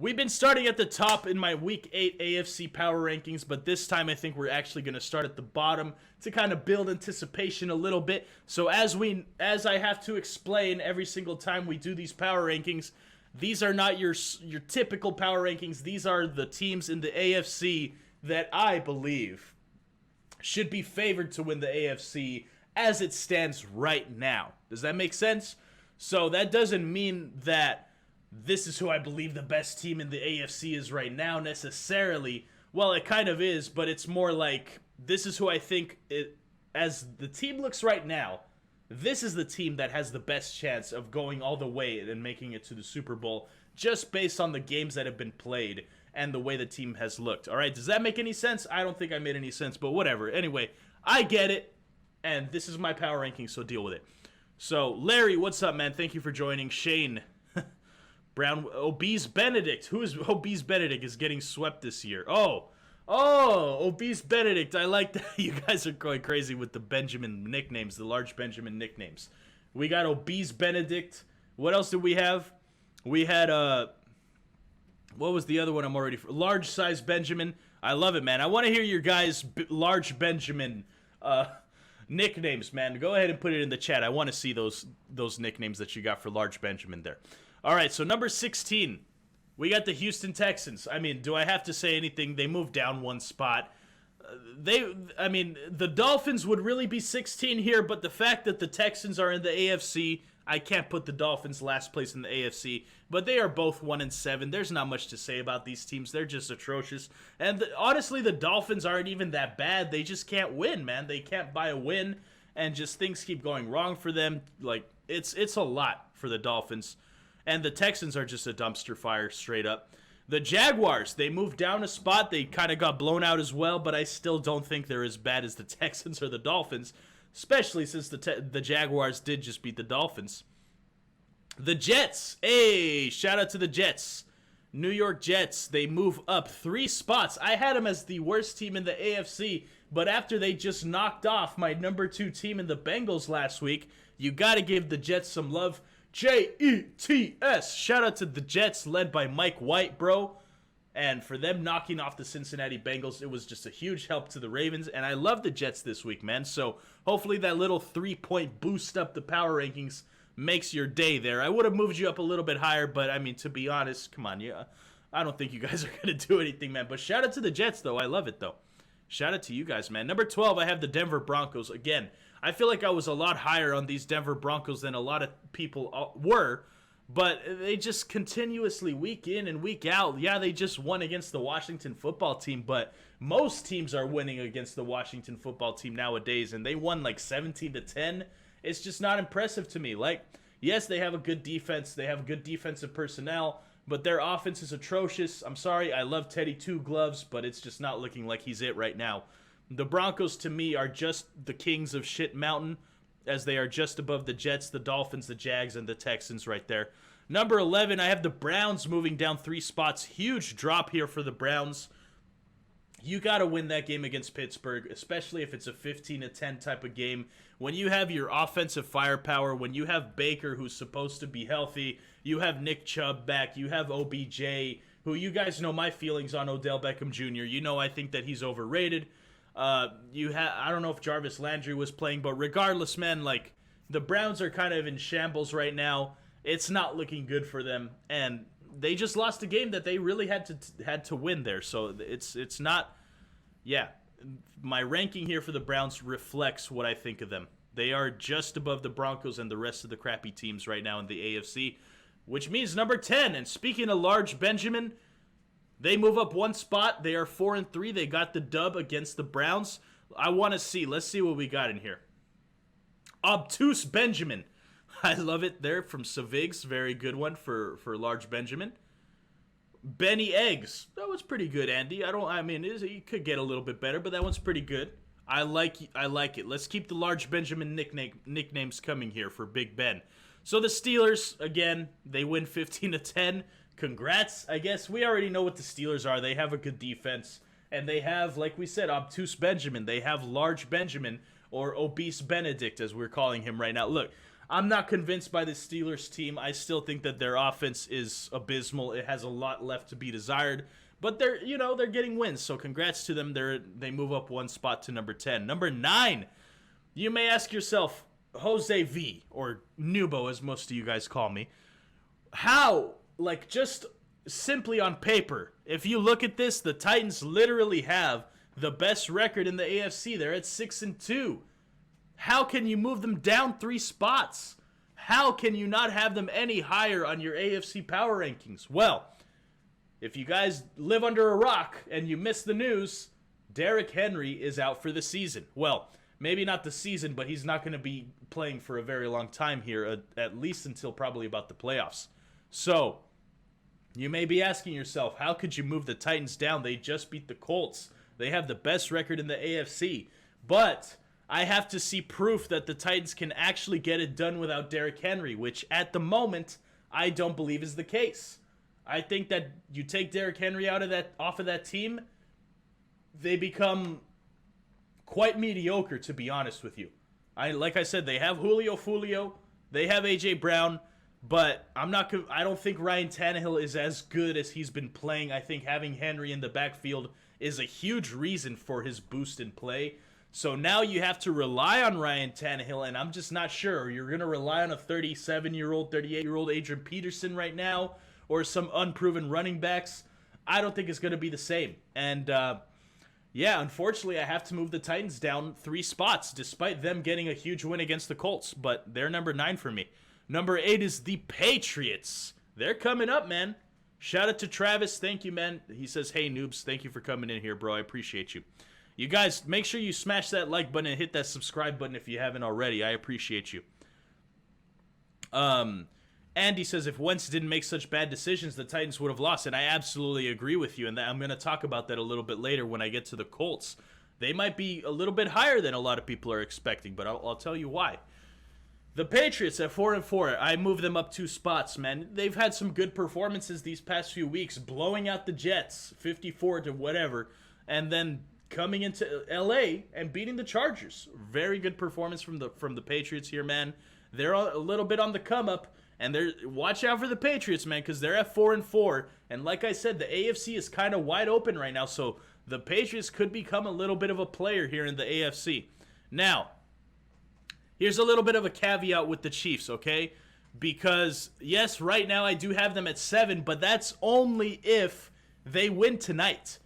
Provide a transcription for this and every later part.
We've been starting at the top in my Week 8 AFC Power Rankings, but this time I think we're actually going to start at the bottom to kind of build anticipation a little bit. So as I have to explain every single time we do these Power Rankings, these are not your typical Power Rankings. These are the teams in the AFC that I believe should be favored to win the AFC as it stands right now. Does that make sense? So that doesn't mean that this is who I believe the best team in the AFC is right now necessarily. Well, it kind of is, but it's more like this is who I think, as the team looks right now, this is the team that has the best chance of going all the way and making it to the Super Bowl just based on the games that have been played and the way the team has looked. All right, does that make any sense? I don't think I made any sense, but whatever. Anyway, I get it, and this is my power ranking, so deal with it. So, Larry, what's up, man? Thank you for joining. Shane, Brown, Obese Benedict. Who is Obese Benedict is getting swept this year? Oh, Obese Benedict. I like that. You guys are going crazy with the Benjamin nicknames, the large Benjamin nicknames. We got Obese Benedict. What else did we have? We had, what was the other one? Large size Benjamin. I love it, man. I want to hear your guys' large Benjamin nicknames, man. Go ahead and put it in the chat. I want to see those nicknames that you got for large Benjamin there. All right, so number 16, we got the Houston Texans. I mean, do I have to say anything? They moved down one spot. The Dolphins would really be 16 here, but the fact that the Texans are in the AFC, I can't put the Dolphins last place in the AFC, but they are both 1-7. There's not much to say about these teams. They're just atrocious. And honestly, the Dolphins aren't even that bad. They just can't win, man. They can't buy a win, and just things keep going wrong for them. Like, it's a lot for the Dolphins. And the Texans are just a dumpster fire straight up. The Jaguars, they moved down a spot. They kind of got blown out as well, but I still don't think they're as bad as the Texans or the Dolphins, especially since the Jaguars did just beat the Dolphins. The Jets, hey, shout out to the Jets. New York Jets, they move up 3 spots. I had them as the worst team in the AFC, but after they just knocked off my number 2 team in the Bengals last week, you got to give the Jets some love. Jets. Shout out to the Jets led by Mike White, bro. And for them knocking off the Cincinnati Bengals, it was just a huge help to the Ravens. And I love the Jets this week, man. So hopefully that little 3-point boost up the power rankings makes your day there. I would have moved you up a little bit higher, but I mean, to be honest, come on. Yeah, I don't think you guys are going to do anything, man. But shout out to the Jets, though. I love it, though. Shout out to you guys, man. Number 12, I have the Denver Broncos. Again, I feel like I was a lot higher on these Denver Broncos than a lot of people were, but they just continuously, week in and week out, yeah, they just won against the Washington football team, but most teams are winning against the Washington football team nowadays, and they won like 17-10. It's just not impressive to me. Like, yes, they have a good defense, they have good defensive personnel, but their offense is atrocious. I'm sorry, I love Teddy Two Gloves, but it's just not looking like he's it right now. The Broncos, to me, are just the kings of shit mountain, as they are just above the Jets, the Dolphins, the Jags, and the Texans right there. Number 11, I have the Browns moving down 3 spots. Huge drop here for the Browns. You got to win that game against Pittsburgh, especially if it's a 15-10 type of game. When you have your offensive firepower, when you have Baker, who's supposed to be healthy, you have Nick Chubb back, you have OBJ, who you guys know my feelings on Odell Beckham Jr. You know I think that he's overrated. I don't know if Jarvis Landry was playing, but regardless, man, like, the Browns are kind of in shambles right now. It's not looking good for them, and they just lost a game that they really had to win there. So it's not, yeah. My ranking here for the Browns reflects what I think of them. They are just above the Broncos and the rest of the crappy teams right now in the AFC, which means number 10. And speaking of large Benjamin, they move up 1 spot. They are 4-3. They got the dub against the Browns. I want to see. Let's see what we got in here. Obtuse Benjamin. I love it there from Savigs. Very good one for large Benjamin. Benny Eggs. That was pretty good, Andy. It could get a little bit better, but that one's pretty good. I like it. Let's keep the large Benjamin nicknames coming here for Big Ben. So the Steelers, again, they win 15-10. Congrats, I guess. We already know what the Steelers are. They have a good defense, and they have, like we said, Obtuse Benjamin. They have large Benjamin, or Obese Benedict, as we're calling him right now. Look, I'm not convinced by the Steelers team. I still think that their offense is abysmal. It has a lot left to be desired. But they're getting wins. So congrats to them. They move up one spot to number 10. Number 9. You may ask yourself, Jose V, or Noobo as most of you guys call me, how, like, just simply on paper, if you look at this, the Titans literally have the best record in the AFC. They're at 6-2. How can you move them down 3 spots? How can you not have them any higher on your AFC Power Rankings? Well, if you guys live under a rock and you miss the news, Derrick Henry is out for the season. Well, maybe not the season, but he's not going to be playing for a very long time here, at least until probably about the playoffs. So, you may be asking yourself, how could you move the Titans down? They just beat the Colts. They have the best record in the AFC. But I have to see proof that the Titans can actually get it done without Derrick Henry, which at the moment, I don't believe is the case. I think that you take Derrick Henry off of that team, they become quite mediocre, to be honest with you. Like I said, they have Julio Fulio, they have AJ Brown, but I don't think Ryan Tannehill is as good as he's been playing. I think having Henry in the backfield is a huge reason for his boost in play. So now you have to rely on Ryan Tannehill, and I'm just not sure. You're going to rely on a 37-year-old, 38-year-old Adrian Peterson right now, or some unproven running backs. I don't think it's going to be the same. And, unfortunately, I have to move the Titans down 3 spots, despite them getting a huge win against the Colts. But they're number 9 for me. Number 8 is the Patriots. They're coming up, man. Shout out to Travis. Thank you, man. He says, hey, noobs, thank you for coming in here, bro. I appreciate you. You guys, make sure you smash that like button and hit that subscribe button if you haven't already. I appreciate you. Andy says, if Wentz didn't make such bad decisions, the Titans would have lost. And I absolutely agree with you. And I'm going to talk about that a little bit later when I get to the Colts. They might be a little bit higher than a lot of people are expecting, but I'll tell you why. The Patriots at 4-4, I moved them up 2 spots, man. They've had some good performances these past few weeks, blowing out the Jets, 54 to whatever, and then coming into LA and beating the Chargers. Very good performance from the Patriots here, man. They're a little bit on the come up, and watch out for the Patriots, man, because they're at 4-4. And like I said, the AFC is kind of wide open right now, so the Patriots could become a little bit of a player here in the AFC. Now, here's a little bit of a caveat with the Chiefs, okay? Because, yes, right now I do have them at 7, but that's only if they win tonight.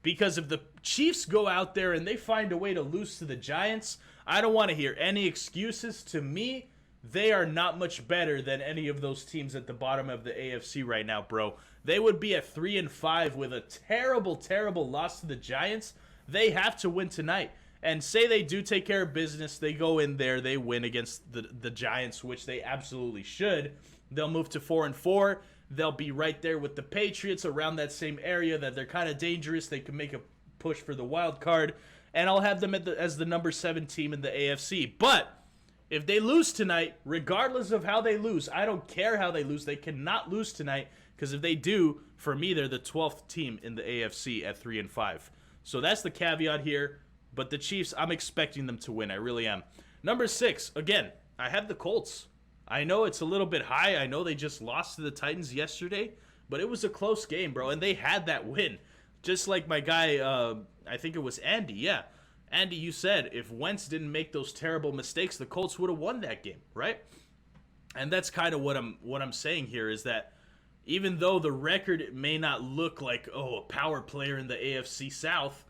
Because if the Chiefs go out there and they find a way to lose to the Giants, I don't want to hear any excuses. To me, they are not much better than any of those teams at the bottom of the AFC right now, bro. They would be at 3-5 with a terrible, terrible loss to the Giants. They have to win tonight. And say they do take care of business, they go in there, they win against the Giants, which they absolutely should. They'll move to 4-4. They'll be right there with the Patriots around that same area that they're kind of dangerous. They can make a push for the wild card. And I'll have them as the number 7 team in the AFC. But if they lose tonight, regardless of how they lose, I don't care how they lose. They cannot lose tonight, because if they do, for me, they're the 12th team in the AFC at 3-5. So that's the caveat here. But the Chiefs, I'm expecting them to win. I really am. Number 6, again, I have the Colts. I know it's a little bit high. I know they just lost to the Titans yesterday, but it was a close game, bro, and they had that win. Just like my guy, I think it was Andy, yeah. Andy, you said if Wentz didn't make those terrible mistakes, the Colts would have won that game, right? And that's kind of what I'm saying here, is that even though the record may not look like, a power player in the AFC South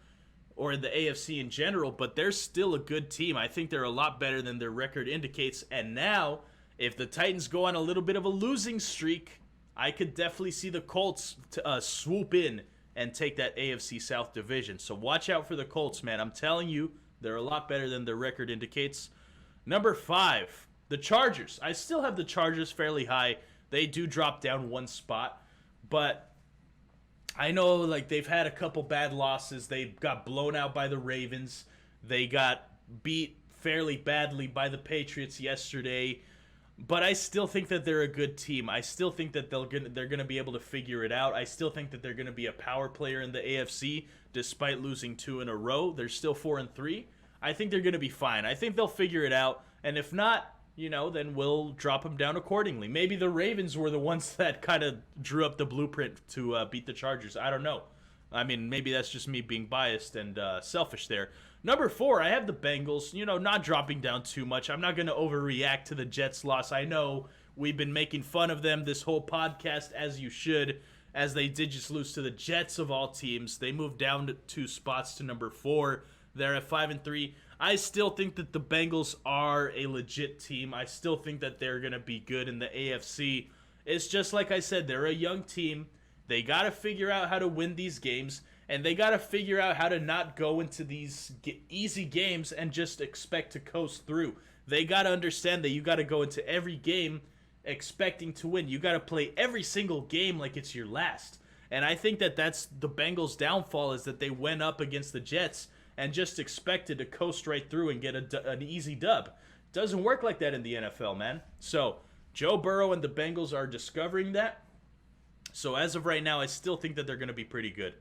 or in the AFC in general, but they're still a good team. I think they're a lot better than their record indicates, and now if the Titans go on a little bit of a losing streak, I could definitely see the Colts swoop in and take that AFC South division. So watch out for the Colts, man. I'm telling you, they're a lot better than their record indicates. Number 5, the Chargers. I still have the Chargers fairly high. They do drop down 1 spot, but I know, like, they've had a couple bad losses. They got blown out by the Ravens. They got beat fairly badly by the Patriots yesterday. But I still think that they're a good team. I still think that they're gonna be able to figure it out. I still think that they're gonna be a power player in the AFC, despite losing 2 in a row. They're still 4-3. I think they're gonna be fine. I think they'll figure it out. And if not, then we'll drop them down accordingly. Maybe the Ravens were the ones that kind of drew up the blueprint to beat the Chargers. I don't know. I mean, maybe that's just me being biased and selfish there. Number 4, I have the Bengals, not dropping down too much. I'm not going to overreact to the Jets' loss. I know we've been making fun of them this whole podcast, as you should, as they did just lose to the Jets of all teams. They moved down to 2 spots to number 4. They're at 5-3. I still think that the Bengals are a legit team. I still think that they're going to be good in the AFC. It's just like I said, they're a young team. They got to figure out how to win these games, and they got to figure out how to not go into these easy games and just expect to coast through. They got to understand that you got to go into every game expecting to win. You got to play every single game like it's your last. And I think that that's the Bengals' downfall, is that they went up against the Jets and just expected to coast right through and get an easy dub. Doesn't work like that in the NFL, man. So Joe Burrow and the Bengals are discovering that. So as of right now, I still think that they're going to be pretty good.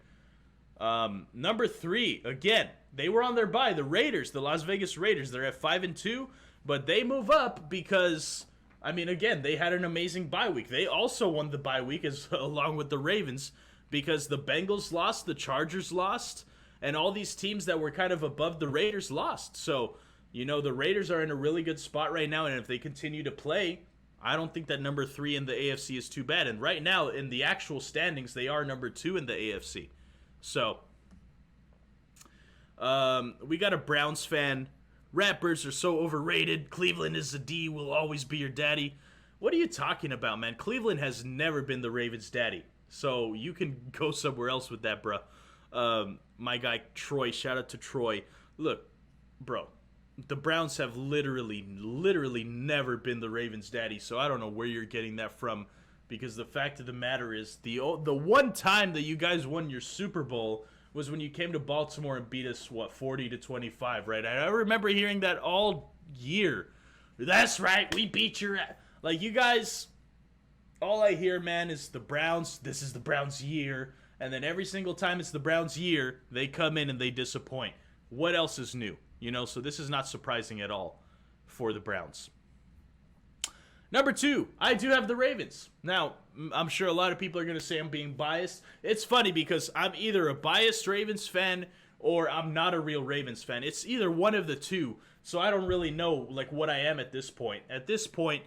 Number 3, again, they were on their bye. The Raiders, the Las Vegas Raiders, they're at 5-2, but they move up because, again, they had an amazing bye week. They also won the bye week along with the Ravens, because the Bengals lost, the Chargers lost, and all these teams that were kind of above the Raiders lost. So, the Raiders are in a really good spot right now, and if they continue to play, I don't think that number 3 in the AFC is too bad. And right now, in the actual standings, they are number 2 in the AFC. So, we got a Browns fan. Rappers are so overrated. Cleveland is a D, will always be your daddy. What are you talking about, man? Cleveland has never been the Ravens' daddy. So, you can go somewhere else with that, bro. My guy, Troy, shout out to Troy. Look, bro. The Browns have literally never been the Ravens' daddy, so I don't know where you're getting that from, because the fact of the matter is, the one time that you guys won your Super Bowl was when you came to Baltimore and beat us, 40-25, right? I remember hearing that all year. That's right, we beat your... Like, you guys, all I hear, man, is the Browns, this is the Browns' year, and then every single time it's the Browns' year, they come in and they disappoint. What else is new? So this is not surprising at all for the Browns. Number 2, I do have the Ravens. Now, I'm sure a lot of people are going to say I'm being biased. It's funny because I'm either a biased Ravens fan or I'm not a real Ravens fan. It's either one of the two, so I don't really know what I am at this point. At this point,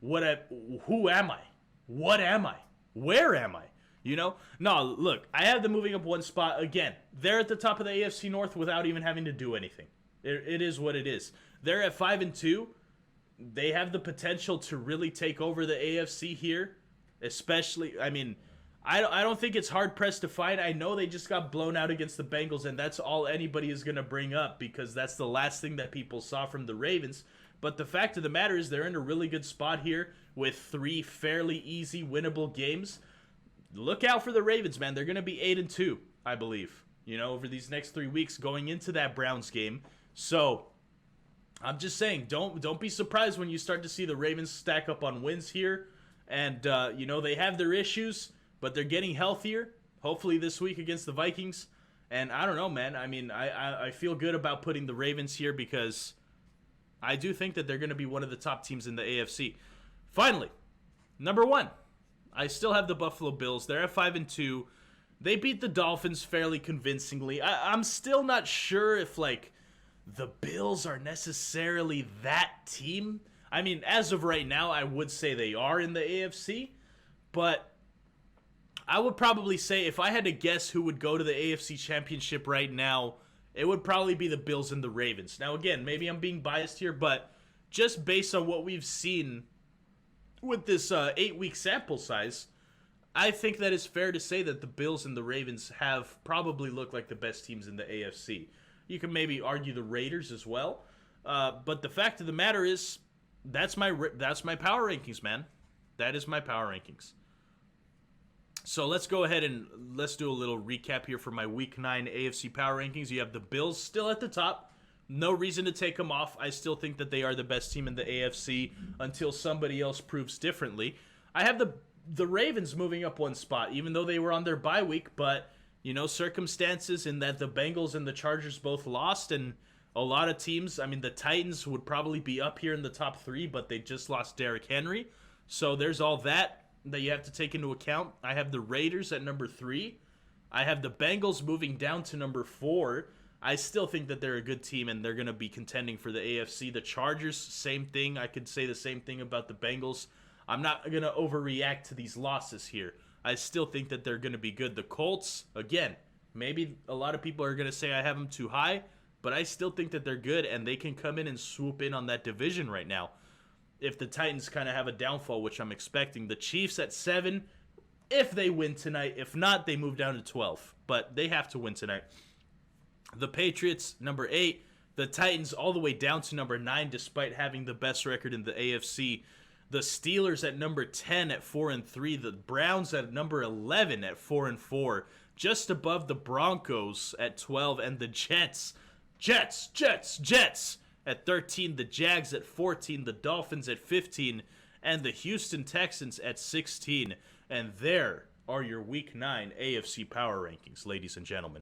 who am I? What am I? Where am I? No, look, I have them moving up 1 spot. Again, they're at the top of the AFC North without even having to do anything. It is what it is. They're at 5-2. They have the potential to really take over the AFC here, especially, I don't think it's hard-pressed to find. I know they just got blown out against the Bengals, and that's all anybody is going to bring up, because that's the last thing that people saw from the Ravens. But the fact of the matter is, they're in a really good spot here with 3 fairly easy, winnable games. Look out for the Ravens, man. They're going to be 8-2, I believe, over these next 3 weeks going into that Browns game. So, I'm just saying, don't be surprised when you start to see the Ravens stack up on wins here. And, they have their issues, but they're getting healthier, hopefully this week against the Vikings. And I don't know, man. I feel good about putting the Ravens here, because I do think that they're going to be one of the top teams in the AFC. Finally, number 1. I still have the Buffalo Bills. They're at 5-2. They beat the Dolphins fairly convincingly. I'm still not sure if, the Bills are necessarily that team. As of right now, I would say they are in the AFC. But I would probably say, if I had to guess who would go to the AFC Championship right now, it would probably be the Bills and the Ravens. Now, again, maybe I'm being biased here, but just based on what we've seen with this 8-week sample size, I think that it's fair to say that the Bills and the Ravens have probably looked like the best teams in the AFC. You can maybe argue the Raiders as well, but the fact of the matter is, that's my power rankings, man. That is my power rankings. So let's go ahead and let's do a little recap here for my Week 9 AFC Power Rankings. You have the Bills still at the top. No reason to take them off. I still think that they are the best team in the AFC until somebody else proves differently. I have the Ravens moving up 1 spot, even though they were on their bye week, but circumstances in that the Bengals and the Chargers both lost, and A lot of teams, I mean, the Titans would probably be up here in the top 3, but they just lost Derrick Henry. So there's all that you have to take into account. I have the Raiders at number 3. I have the Bengals moving down to number 4. I still think that they're a good team and they're going to be contending for the AFC. The Chargers, same thing. I could say the same thing about the Bengals. I'm not going to overreact to these losses here. I still think that they're going to be good. The Colts, again, maybe a lot of people are going to say I have them too high, but I still think that they're good and they can come in and swoop in on that division right now. If the Titans kind of have a downfall, which I'm expecting. The Chiefs at 7, if they win tonight. If not, they move down to 12. But they have to win tonight. The Patriots, number 8. The Titans all the way down to number 9, despite having the best record in the AFC. The Steelers at number 10 at 4-3. The Browns at number 11 at 4-4. Just above the Broncos at 12. And the Jets at 13, the Jags at 14, the Dolphins at 15, and the Houston Texans at 16. And there are your Week 9 AFC Power Rankings, ladies and gentlemen.